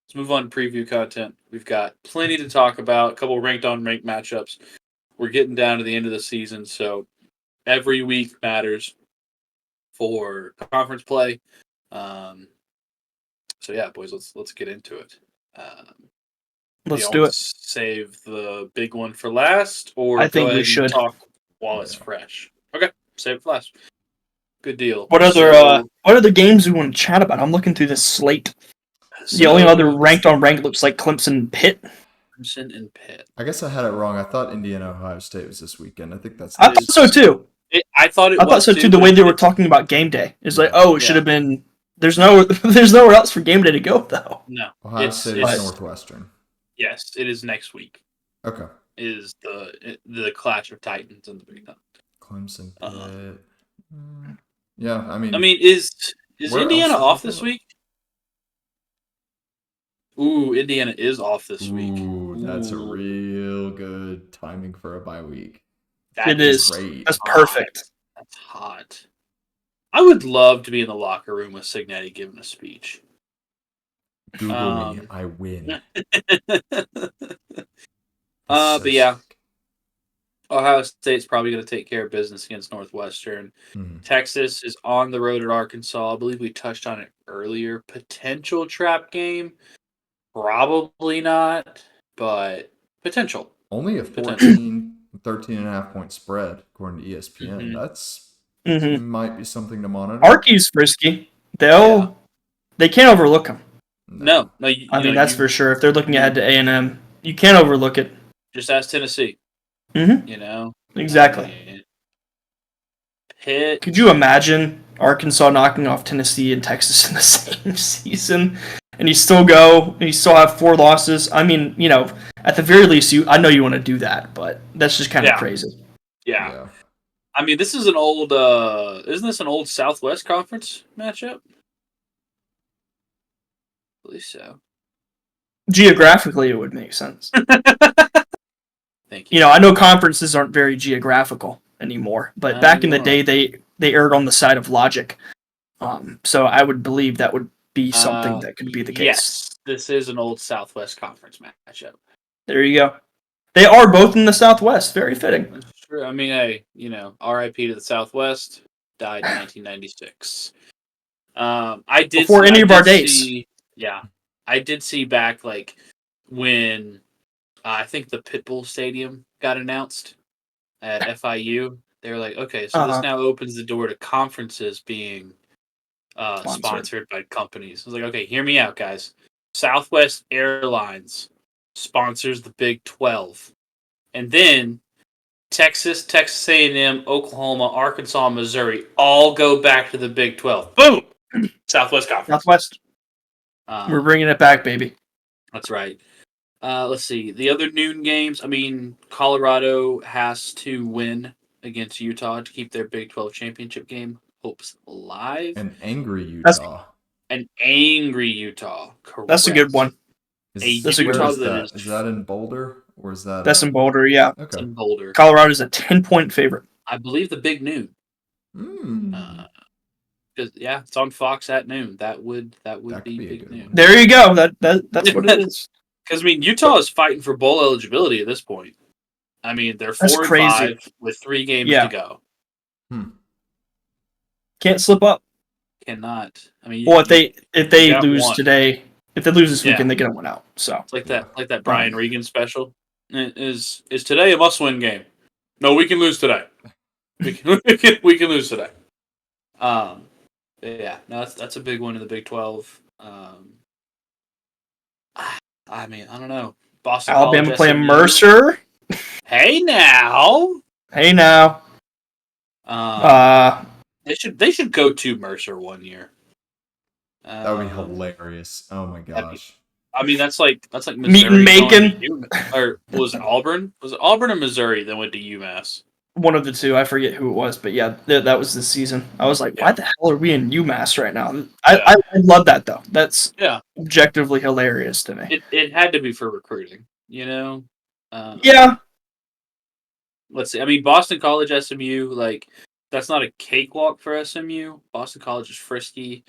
let's move on to preview content. We've got plenty to talk about. A couple ranked on ranked matchups. We're getting down to the end of the season, so every week matters for conference play. So yeah, boys, let's get into it. Let's you do want it. to save the big one for last, or I think go we ahead and should. talk while it's fresh? Okay, save it for last. Good deal. What other games do we want to chat about? I'm looking through this slate. The only other ranked on ranked looks like Clemson and Pitt. Clemson and Pitt. I guess I had it wrong. I thought Indiana Ohio State was this weekend. I think that's. I thought so too. I thought it I was thought so too. The way they were talking about game day is like, it should have been. There's nowhere else for game day to go though. No, Ohio State is Northwestern. Yes, it is next week. Okay. Is the Clash of Titans in the Big Ten. Clemson, Pitt. Yeah, I mean, is Indiana off this week? Ooh, Indiana is off this week. Ooh, that's a real good timing for a bye week. It is. Great. That's perfect. That's hot. I would love to be in the locker room with Cignetti giving a speech. Google me, I win. But yeah, Ohio State's probably going to take care of business against Northwestern. Texas is on the road at Arkansas. I believe we touched on it earlier. Potential trap game. Probably not, but potential. Only a 13.5 point spread, according to ESPN. That's might be something to monitor. Arky's frisky. They can't overlook him. No. I mean, that's for sure. If they're looking ahead to A&M, you can't overlook it. Just ask Tennessee. Mm-hmm. Exactly. Pitt. Could you imagine Arkansas knocking off Tennessee and Texas in the same season? And you still have 4 losses. I mean, at the very least, I know you want to do that, but that's just kind of crazy. Yeah. I mean, this is an old, isn't this an old Southwest Conference matchup? I believe so. Geographically, it would make sense. Thank you. I know conferences aren't very geographical anymore, but back in the day, they erred on the side of logic. So I would believe that would be something that could be the case. Yes, this is an old Southwest Conference matchup. There you go. They are both in the Southwest. Very fitting. That's true. I mean, hey, R.I.P. to the Southwest. Died in 1996. I did before any of our days. I did see back when I think the Pitbull Stadium got announced at FIU. They were like, okay, so this now opens the door to conferences being sponsored by companies. I was like, okay, hear me out, guys. Southwest Airlines sponsors the Big 12. And then Texas, Texas A&M, Oklahoma, Arkansas, Missouri all go back to the Big 12. Boom! Southwest Conference. Southwest. We're bringing it back, baby. That's right. Let's see. The other noon games, I mean, Colorado has to win against Utah to keep their Big 12 championship game hopes alive. An angry Utah. Correct. That's a good one. That's a good one. Is that in Boulder? Or is that... That's in Boulder, yeah. Okay. It's in Boulder. Colorado's a 10-point favorite. I believe the big noon. It's on Fox at noon. That would be big noon. There you go. That's what it is. Because, I mean, Utah is fighting for bowl eligibility at this point. I mean, they're 4-5 with 3 games to go. Can't slip up. Cannot. I mean, if they lose today, if they lose this weekend, they get one out. So it's like that Brian Regan special. Is today a must-win game? No, we can lose today. We can lose today. That's a big one in the Big 12. I mean, I don't know. Boston Alabama College, playing SMU. Mercer. Hey now. They should go to Mercer one year. That would be hilarious. Oh my gosh. I mean, that's like Missouri meet and Macon. Or was it Auburn? Was it Auburn or Missouri that went to UMass? One of the two. I forget who it was, but yeah, that was the season. I was like, why the hell are we in UMass right now? I love that though. That's objectively hilarious to me. It had to be for recruiting, Let's see. I mean, Boston College, SMU, that's not a cakewalk for SMU. Boston College is frisky.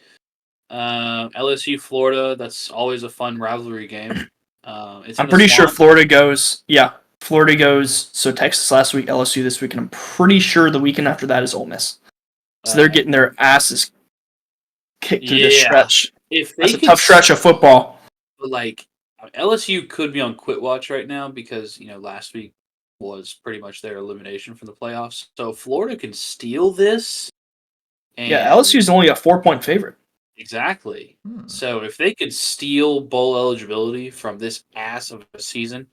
LSU Florida. That's always a fun rivalry game. It's I'm pretty sure Florida goes. Yeah, Florida goes. So Texas last week, LSU this week, and I'm pretty sure the weekend after that is Ole Miss. So they're getting their asses kicked through this stretch. That's a tough stretch of football. But like LSU could be on quit watch right now because last week was pretty much their elimination from the playoffs. So Florida can steal this. Yeah, LSU is only a 4-point favorite. Exactly. So if they could steal bowl eligibility from this ass of a season,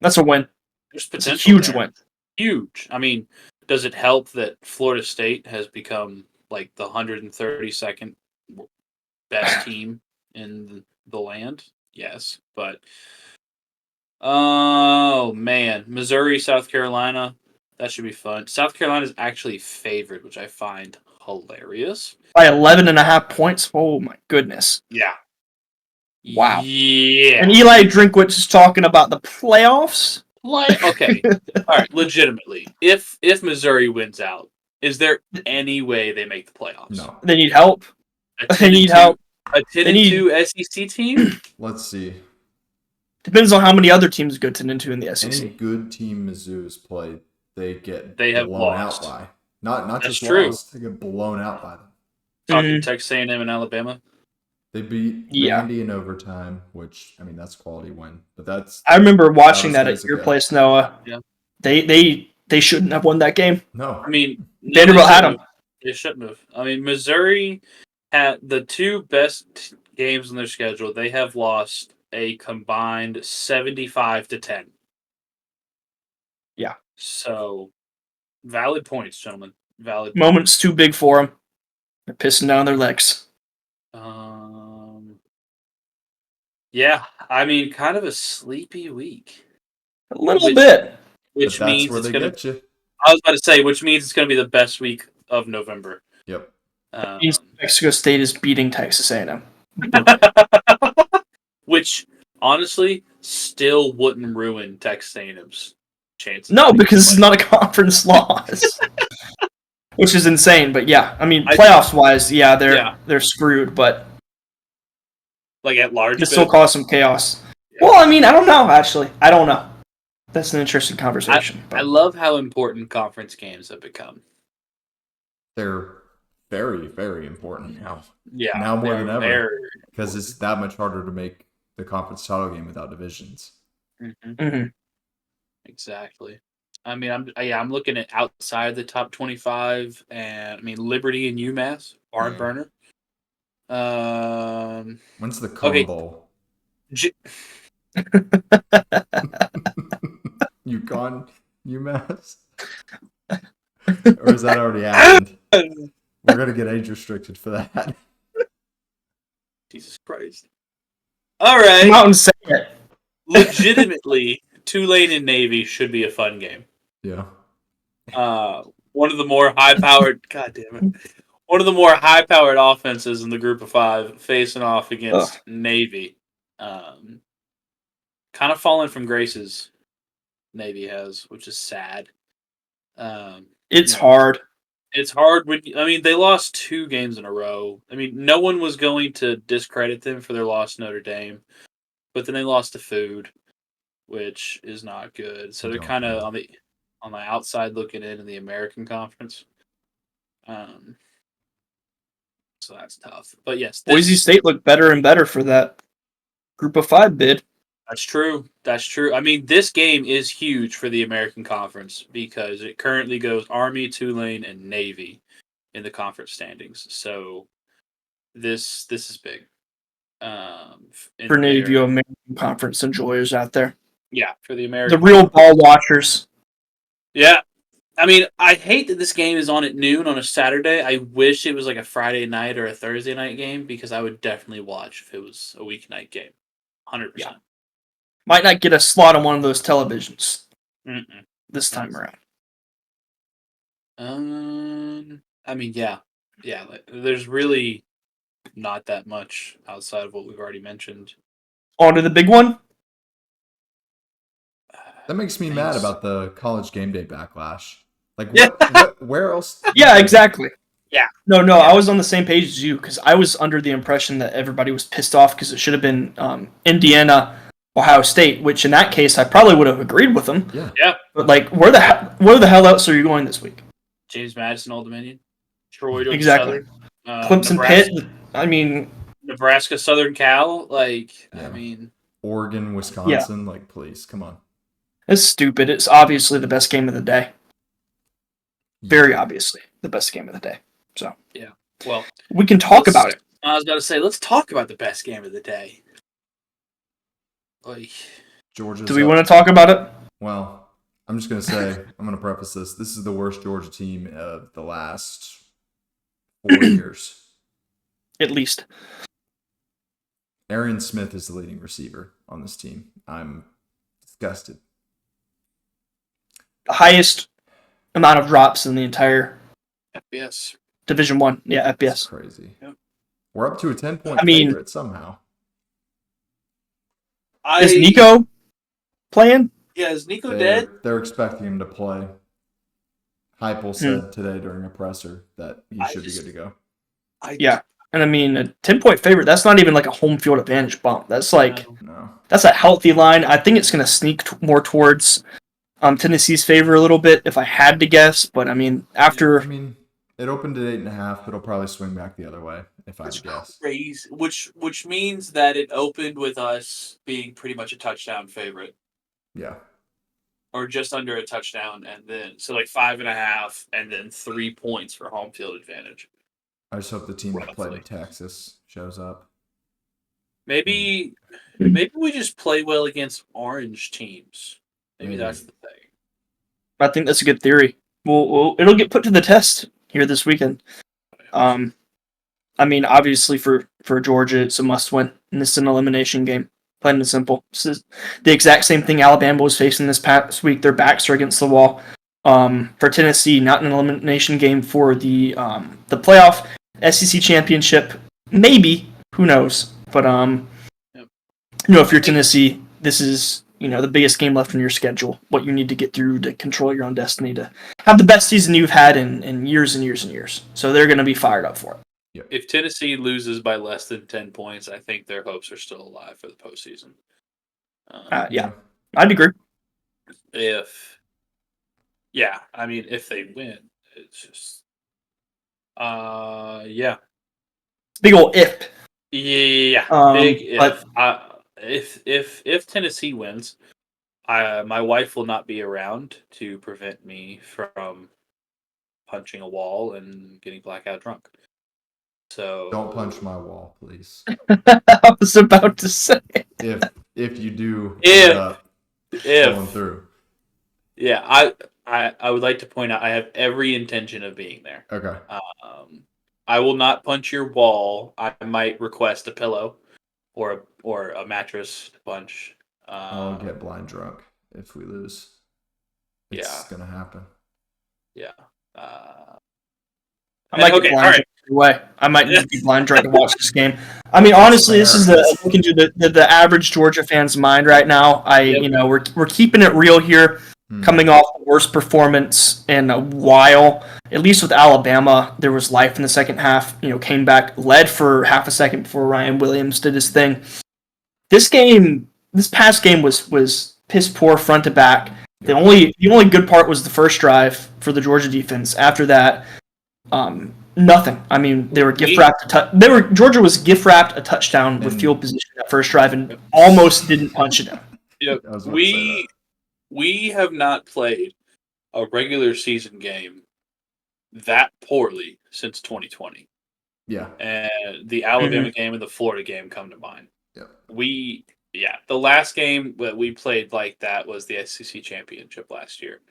that's a win. There's potential. It's a huge win. Huge. I mean, does it help that Florida State has become like the 132nd best team in the land? Yes, but oh man, Missouri, South Carolina, that should be fun. South Carolina is actually favored, which I find hilarious. By 11.5 points. Oh my goodness. Yeah. Wow. Yeah. And Eli Drinkwitz is talking about the playoffs. Okay. All right. Legitimately, if Missouri wins out, is there any way they make the playoffs? No. They need help. They need help. A 10-2 SEC team? Let's see. Depends on how many other teams go 10-2 in the SEC. Any good team Mizzou's played, they get have blown lost. out by. Not That's just true. lost, they get blown out by them. Talking Texas A&M and Alabama. They beat Vandy in overtime, which I mean that's a quality win. But that's I remember watching that at your place, Noah. Yeah. They shouldn't have won that game. No. I mean Vanderbilt had them. They shouldn't have. I mean Missouri had the two best games on their schedule. They have lost a combined 75-10. Yeah. So valid points, gentlemen. Valid Moment's too big for them. They're pissing down their legs. Yeah, I mean, kind of a sleepy week. A little bit. Which means where it's they going get you. I was about to say, which means it's going to be the best week of November. Yep. Mexico State is beating Texas A&M. Which, honestly, still wouldn't ruin Texas A&M's chances. No, because it's not a conference loss. Which is insane, but yeah. I mean, playoffs-wise, they're screwed, but... Like, at large? It still cause some chaos. Yeah. Well, I mean, I don't know, actually. I don't know. That's an interesting conversation. I love how important conference games have become. They're very, very important now. Yeah. Now more than ever. Because it's that much harder to make the conference title game without divisions. Mm-hmm. Exactly. I mean, I'm looking at outside the top 25, and I mean Liberty and UMass, barn burner. When's the Cone Bowl? UConn, UMass, or is that already happened? We're gonna get age restricted for that. Jesus Christ! All right, come out and say it. Legitimately, Tulane and Navy should be a fun game. Yeah. One of the more high-powered. God damn it! One of the more high-powered offenses in the Group of Five facing off against Navy. Kind of fallen from graces. Navy has, which is sad. It's hard. It's hard when they lost 2 games in a row. I mean, no one was going to discredit them for their loss to Notre Dame, but then they lost to Food, which is not good. So they're kind of on the outside looking in the American Conference. So that's tough. But yes, Boise State looked better and better for that Group of 5 bid. That's true. That's true. I mean, this game is huge for the American Conference because it currently goes Army, Tulane, and Navy in the conference standings. So this is big. For any of you American Conference enjoyers out there. Yeah, for the American. The real ball watchers. Yeah. I mean, I hate that this game is on at noon on a Saturday. I wish it was like a Friday night or a Thursday night game because I would definitely watch if it was a weeknight game. 100%. Yeah. Might not get a slot on one of those televisions this time around. I mean, yeah. There's really not that much outside of what we've already mentioned. On to the big one. That makes me mad about the College Game Day backlash. Like, Yeah. where else? Yeah, exactly. No, I was on the same page as you because I was under the impression that everybody was pissed off because it should have been Indiana, Ohio State, which in that case I probably would have agreed with them. Yeah. But like, where the hell else are you going this week? James Madison, Old Dominion, Troy, Exactly. Southern, Clemson, Nebraska, Pitt. I mean, Nebraska, Southern Cal. Like, Yeah. I mean, Oregon, Wisconsin. Like, please, come on. it's stupid. It's obviously the best game of the day. Very obviously the best game of the day. So yeah. Well, we can talk about it. I was about to say, let's talk about the best game of the day. Like, Georgia. Do we want to talk about it? Well, I'm just gonna say, I'm gonna preface this. This is the worst Georgia team of the last 4 years. At least. Arian Smith is the leading receiver on this team. I'm disgusted. The highest amount of drops in the entire FBS. Division 1. Yeah, That's FBS. crazy. Yep. We're up to a 10-point favorite somehow. Is Nico playing? Yeah, is Nico dead? They're expecting him to play. Heupel said today during a presser that he should be good to go. Yeah. And I mean, a 10-point favorite, that's not even like a home field advantage bump. That's like, No. that's a healthy line. I think it's going to sneak more towards Tennessee's favor a little bit if I had to guess. But I mean, I mean, it opened at 8.5. It'll probably swing back the other way if I had to guess. Crazy. Which means that it opened with us being pretty much a touchdown favorite. Yeah. Or just under a touchdown, and then so like 5.5, and then 3 points for home field advantage. I just hope the team that played in Texas shows up. Maybe we just play well against orange teams. Maybe that's the thing. I think that's a good theory. It'll get put to the test here this weekend. I mean, obviously for Georgia, it's a must-win, and this is an elimination game. Plain and simple. This is the exact same thing Alabama was facing this past week. Their backs are against the wall. For Tennessee, not an elimination game for the playoff SEC championship. Maybe, who knows? But if you're Tennessee, this is the biggest game left in your schedule. What you need to get through to control your own destiny, to have the best season you've had in years and years and years. So they're going to be fired up for it. If Tennessee loses by less than 10 points, I think their hopes are still alive for the postseason. Yeah, I'd agree. If they win, it's just, big old if. Yeah, big if. If Tennessee wins, my wife will not be around to prevent me from punching a wall and getting blackout drunk. So don't punch my wall, please. I was about to say, if you do going through. Yeah, I would like to point out I have every intention of being there. Okay. I will not punch your wall. I might request a pillow or a mattress to punch. I'll get blind drunk if we lose. It's gonna happen. Yeah. I might get blind drunk anyway. I might need to be blind drunk to watch this game. I mean, honestly, this is look into the average Georgia fan's mind right now. We're keeping it real here. Coming off the worst performance in a while, at least with Alabama, there was life in the second half. Came back, led for half a second before Ryan Williams did his thing. This past game was piss poor front to back. The only good part was the first drive for the Georgia defense. After that, nothing. I mean, they were gift wrapped. Georgia was gift wrapped a touchdown with field position that first drive and almost didn't punch it in. Yep. We have not played a regular season game that poorly since 2020. Yeah. And the Alabama game and the Florida game come to mind. Yeah. The last game that we played like that was the SEC championship last year.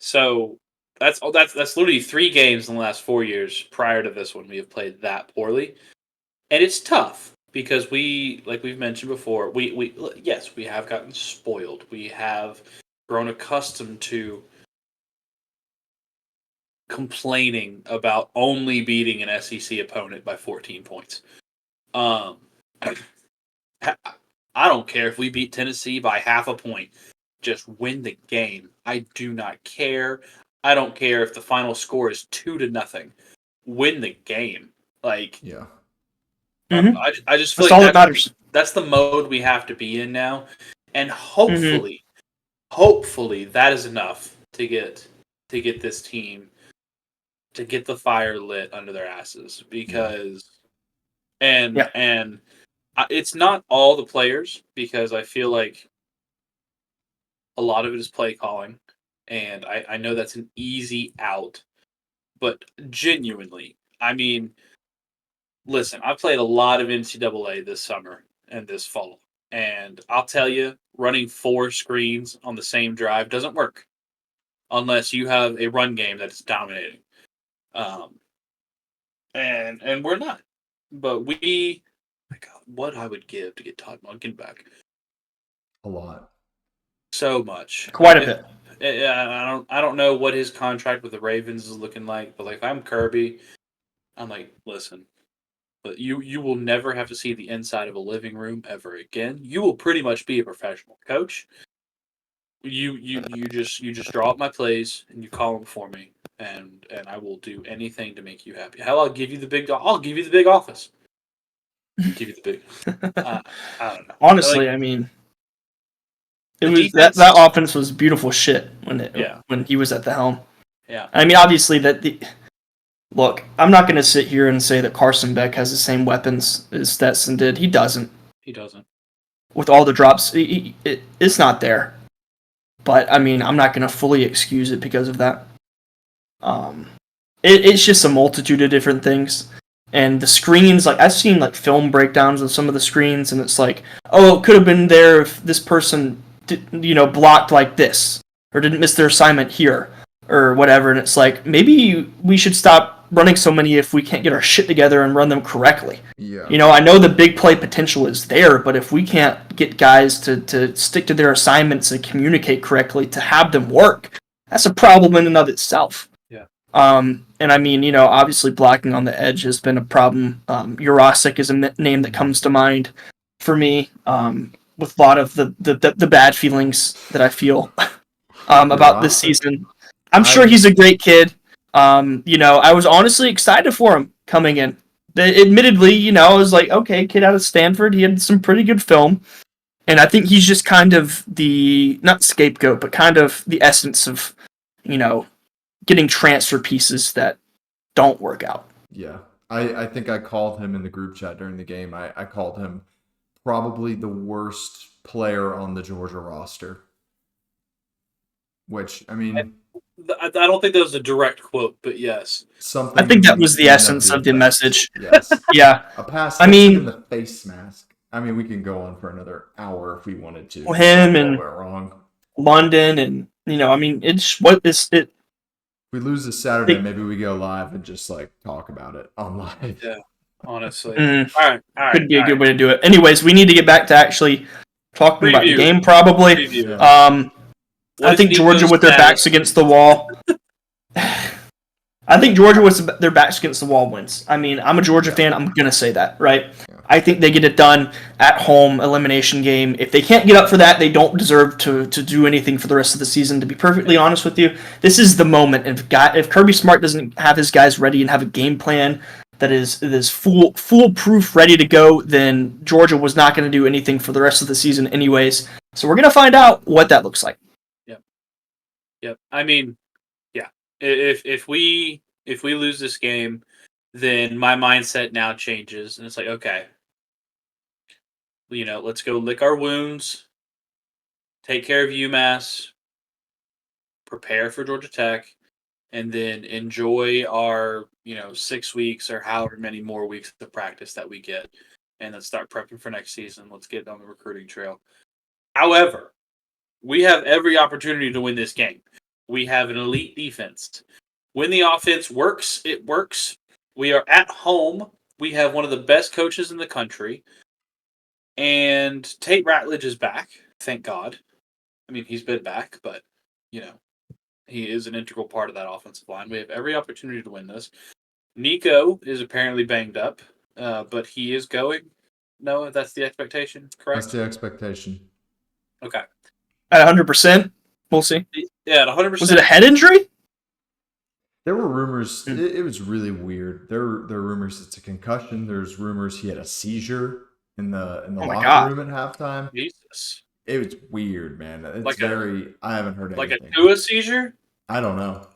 So that's literally 3 games in the last 4 years prior to this one we have played that poorly. And it's tough because like we've mentioned before, we have gotten spoiled. We have grown accustomed to complaining about only beating an SEC opponent by 14 points. I don't care if we beat Tennessee by half a point. Just win the game. I do not care. I don't care if the final score is 2-0. win the game. Like, Yeah. I just feel That's like all that matters. That's the mode we have to be in now, and Mm-hmm. hopefully that is enough to get this team to get the fire lit under their asses, because Yeah. and it's not all the players, because I feel like a lot of it is play calling, and I know that's an easy out, but genuinely, I mean, listen, I played a lot of NCAA this summer and this fall, and I'll tell you, running 4 screens on the same drive doesn't work unless you have a run game that's dominating. Um, and we're not, but we, my God, what I would give to get Todd Monken back. A lot. So much. Quite a bit. I don't know what his contract with the Ravens is looking like, but like, if I'm Kirby, I'm like, listen, but you will never have to see the inside of a living room ever again. You will pretty much be a professional coach. You just draw up my plays and you call them for me, and I will do anything to make you happy. Hell, I'll give you the big office. Give you the big. I don't know. Honestly, Like, I mean, it the was defense, that offense was beautiful shit Yeah. when he was at the helm. Yeah. I mean, obviously look, I'm not going to sit here and say that Carson Beck has the same weapons as Stetson did. He doesn't. He doesn't. With all the drops, it's not there. But I mean, I'm not going to fully excuse it because of that. It's just a multitude of different things. And the screens, like, I've seen like film breakdowns of some of the screens, and it's like, oh, it could have been there if this person blocked like this, or didn't miss their assignment here, or whatever. And it's like, maybe we should stop running so many if we can't get our shit together and run them correctly. Yeah. I know the big play potential is there, but if we can't get guys to stick to their assignments and communicate correctly to have them work, that's a problem in and of itself. Yeah. And I mean, obviously blocking on the edge has been a problem. Jurasik is a name that comes to mind for me, with a lot of the bad feelings that I feel about this season. I'm sure he's a great kid. I was honestly excited for him coming in. Admittedly, I was like, okay, kid out of Stanford, he had some pretty good film. And I think he's just kind of the, not scapegoat, but kind of the essence of, getting transfer pieces that don't work out. Yeah. I think I called him in the group chat during the game. I called him probably the worst player on the Georgia roster. Which, I mean... I don't think that was a direct quote, but yes. Something. I think that was the essence of the message. Yes. Yeah. A pass. In the face mask. I mean, we can go on for another hour if we wanted to. Him and went wrong. London, and I mean, it's what is it. If we lose this Saturday, maybe we go live and just like talk about it on live. Yeah. Honestly. All right. Could be a good way to do it. Anyways, we need to get back to actually talking about the game, probably. Preview. I think Georgia with their backs against the wall. I think Georgia with their backs against the wall wins. I mean, I'm a Georgia fan. I'm going to say that, right? Yeah. I think they get it done at home, elimination game. If they can't get up for that, they don't deserve to do anything for the rest of the season, to be perfectly honest with you. This is the moment. If Kirby Smart doesn't have his guys ready and have a game plan that is foolproof, ready to go, then Georgia was not going to do anything for the rest of the season anyways. So we're going to find out what that looks like. Yep. I mean, yeah. If we lose this game, then my mindset now changes, and it's like, okay, let's go lick our wounds, take care of UMass, prepare for Georgia Tech, and then enjoy our 6 weeks or however many more weeks of practice that we get, and let's start prepping for next season. Let's get on the recruiting trail. However, we have every opportunity to win this game. We have an elite defense. When the offense works, it works. We are at home. We have one of the best coaches in the country. And Tate Ratledge is back, thank God. I mean, he's been back, but, he is an integral part of that offensive line. We have every opportunity to win this. Nico is apparently banged up, but he is going. No, that's the expectation, correct? That's the expectation. Okay. At 100%, we'll see. Yeah, at 100%. Was it a head injury? There were rumors. It was really weird. There were rumors it's a concussion. There's rumors he had a seizure in the locker room at halftime. Jesus. It was weird, man. It's I haven't heard like anything. Like a Tua seizure? I don't know.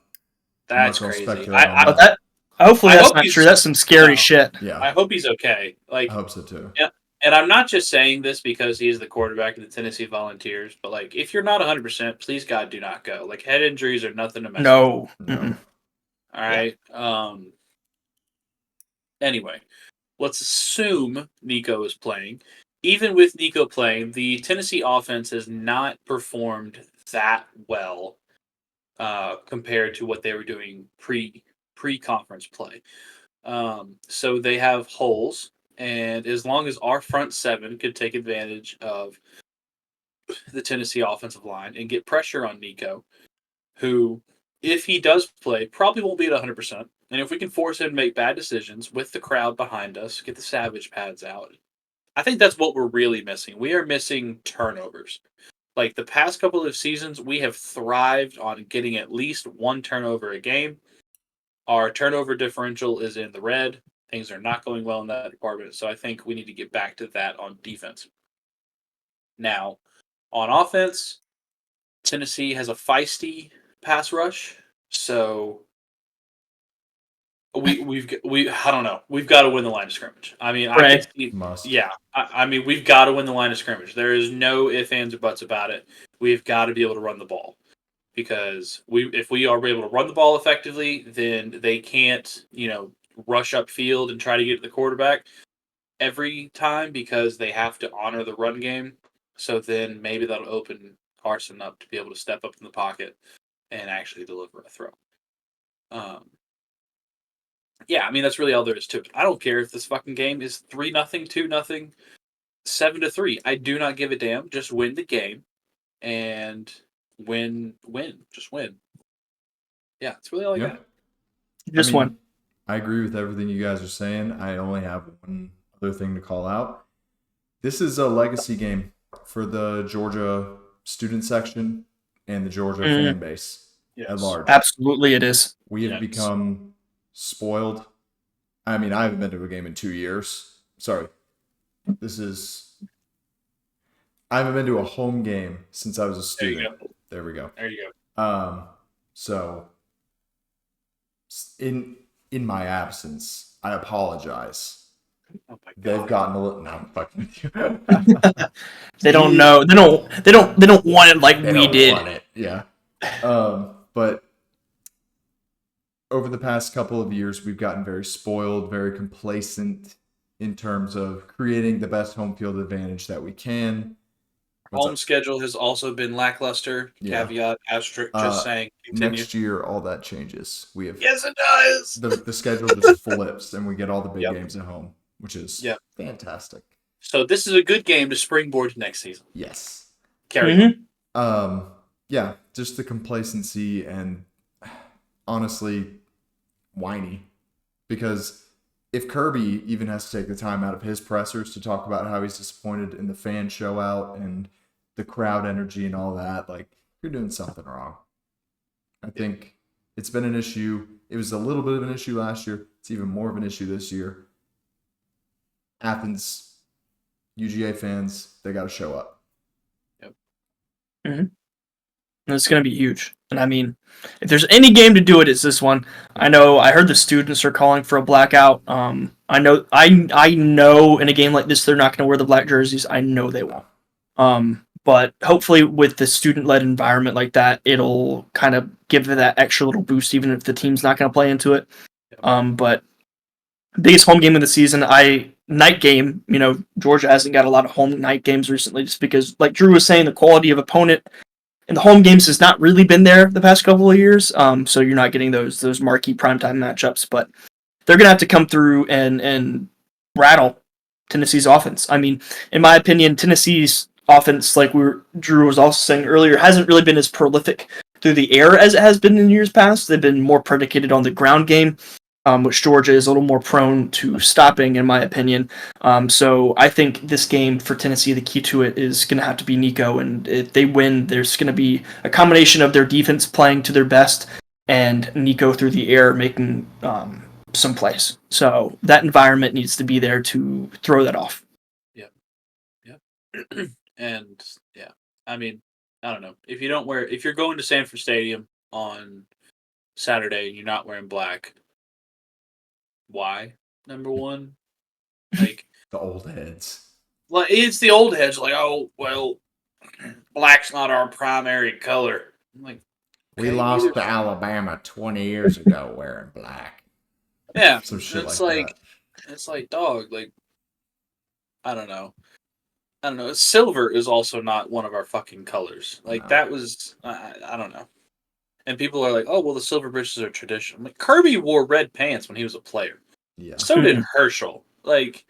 That's crazy. Hopefully that's not true. That's some scary shit. Yeah. I hope he's okay. I hope so too. Yeah. And I'm not just saying this because he's the quarterback of the Tennessee Volunteers, but like, if you're not 100%, please God, do not go. Like, head injuries are nothing to mess with. No. All right. Anyway, let's assume Nico is playing. Even with Nico playing, the Tennessee offense has not performed that well compared to what they were doing pre-conference play. So they have holes, and as long as our front seven could take advantage of the Tennessee offensive line and get pressure on Nico, who, if he does play, probably won't be at 100%. And if we can force him to make bad decisions with the crowd behind us, get the Savage pads out, I think that's what we're really missing. We are missing turnovers. Like, the past couple of seasons, we have thrived on getting at least one turnover a game. Our turnover differential is in the red. Things are not going well in that department. So I think we need to get back to that on defense. Now, on offense, Tennessee has a feisty pass rush. So I don't know. We've got to win the line of scrimmage. I mean, Must. Yeah. I mean, we've got to win the line of scrimmage. There is no ifs, ands, or buts about it. We've got to be able to run the ball, because if we are able to run the ball effectively, then they can't, rush upfield and try to get to the quarterback every time, because they have to honor the run game. So then maybe that'll open Carson up to be able to step up in the pocket and actually deliver a throw. Yeah, I mean, that's really all there is to it. I don't care if this fucking game is 3-0, 2-0, 7-3. I do not give a damn. Just win the game and win. Just win. Yeah, that's really all I got. Just one. I agree with everything you guys are saying. I only have one other thing to call out. This is a legacy game for the Georgia student section and the Georgia fan base at large. Absolutely, it is. We have become spoiled. I mean, I haven't been to a game in 2 years. Sorry. I haven't been to a home game since I was a student. There we go. There you go. So in my absence, I apologize. Oh my God. They've gotten a little. No, I'm fucking with you. They don't know. They don't want it like we did. Want it. Yeah. But over the past couple of years, we've gotten very spoiled, very complacent in terms of creating the best home field advantage that we can. Home schedule has also been lackluster. Yeah. Caveat, asterisk, just saying. Continue. Next year, all that changes. We have Yes, it does. The schedule just flips, and we get all the big games at home, which is fantastic. So this is a good game to springboard to next season. Yes. Carry on. Yeah, just the complacency and honestly whiny, because if Kirby even has to take the time out of his pressers to talk about how he's disappointed in the fan show out and the crowd energy and all that, like, you're doing something wrong. I think it's been an issue. It was a little bit of an issue last year. It's even more of an issue this year. Athens, UGA fans, they got to show up. Yep. Mm-hmm. It's going to be huge. And I mean, if there's any game to do it, it's this one. I heard the students are calling for a blackout. I know in a game like this, they're not going to wear the black jerseys. I know they won't. But hopefully with the student-led environment like that, it'll kind of give it that extra little boost, even if the team's not going to play into it. But biggest home game of the season, night game, Georgia hasn't got a lot of home night games recently, just because, like Drew was saying, the quality of opponent in the home games has not really been there the past couple of years. So you're not getting those marquee primetime matchups, but they're going to have to come through and rattle Tennessee's offense. I mean, in my opinion, Tennessee's offense, like Drew was also saying earlier, hasn't really been as prolific through the air as it has been in years past. They've been more predicated on the ground game, which Georgia is a little more prone to stopping, in my opinion. So I think this game for Tennessee, the key to it is going to have to be Nico. And if they win, there's going to be a combination of their defense playing to their best and Nico through the air making some plays. So that environment needs to be there to throw that off. And yeah, I mean, I don't know. If you're going to Sanford Stadium on Saturday and you're not wearing black, why? Number one, like The old heads. well, it's the old heads. Like, oh well, black's not our primary color. I'm like, We okay, lost neither- to Alabama 20 years ago wearing black. Yeah, Some shit it's like like it's like dog. Like, I don't know. Silver is also not one of our fucking colors. Like No. that was I don't know. And people are like, oh well, the silver britches are traditional. I'm like, Kirby wore red pants when he was a player. Yeah. So did Herschel. Like,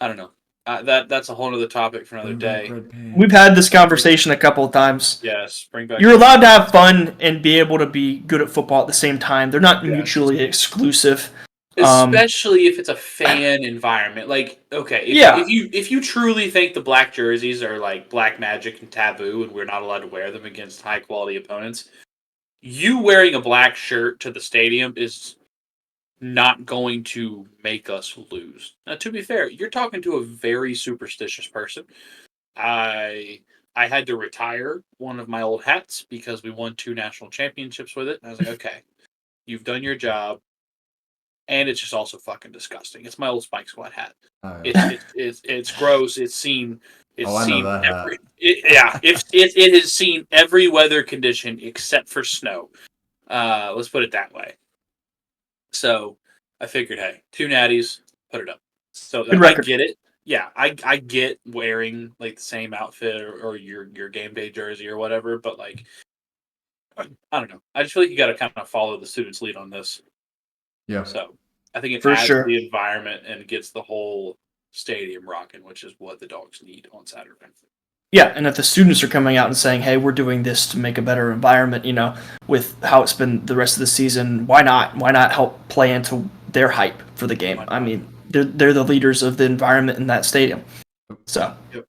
I don't know. That's a whole other topic for another day. We've had this conversation a couple of times. Yes, bring back. You're allowed to have fun and be able to be good at football at the same time. They're not Yes. mutually exclusive. Especially if it's a fan environment. Like, okay, if you truly think the black jerseys are like black magic and taboo and we're not allowed to wear them against high quality opponents, you wearing a black shirt to the stadium is not going to make us lose. Now, to be fair, you're talking to a very superstitious person. I had to retire one of my old hats because we won 2 national championships with it. And I was like, okay, you've done your job. And it's just also fucking disgusting. It's my old Spike Squad hat. It's gross. It's seen. It's I know seen that every. It has seen every weather condition except for snow. Let's put it that way. So I figured, hey, 2 natties, put it up. So I get it. Yeah, I get wearing like the same outfit or your game day jersey or whatever, but like I don't know. I just feel like you got to kind of follow the student's lead on this. Yeah. So I think it For adds sure. to the environment and gets the whole stadium rocking, which is what the Dogs need on Saturday. Yeah, and if the students are coming out and saying, hey, we're doing this to make a better environment, with how it's been the rest of the season, why not? Why not help play into their hype for the game? I mean, they're the leaders of the environment in that stadium. So Yep.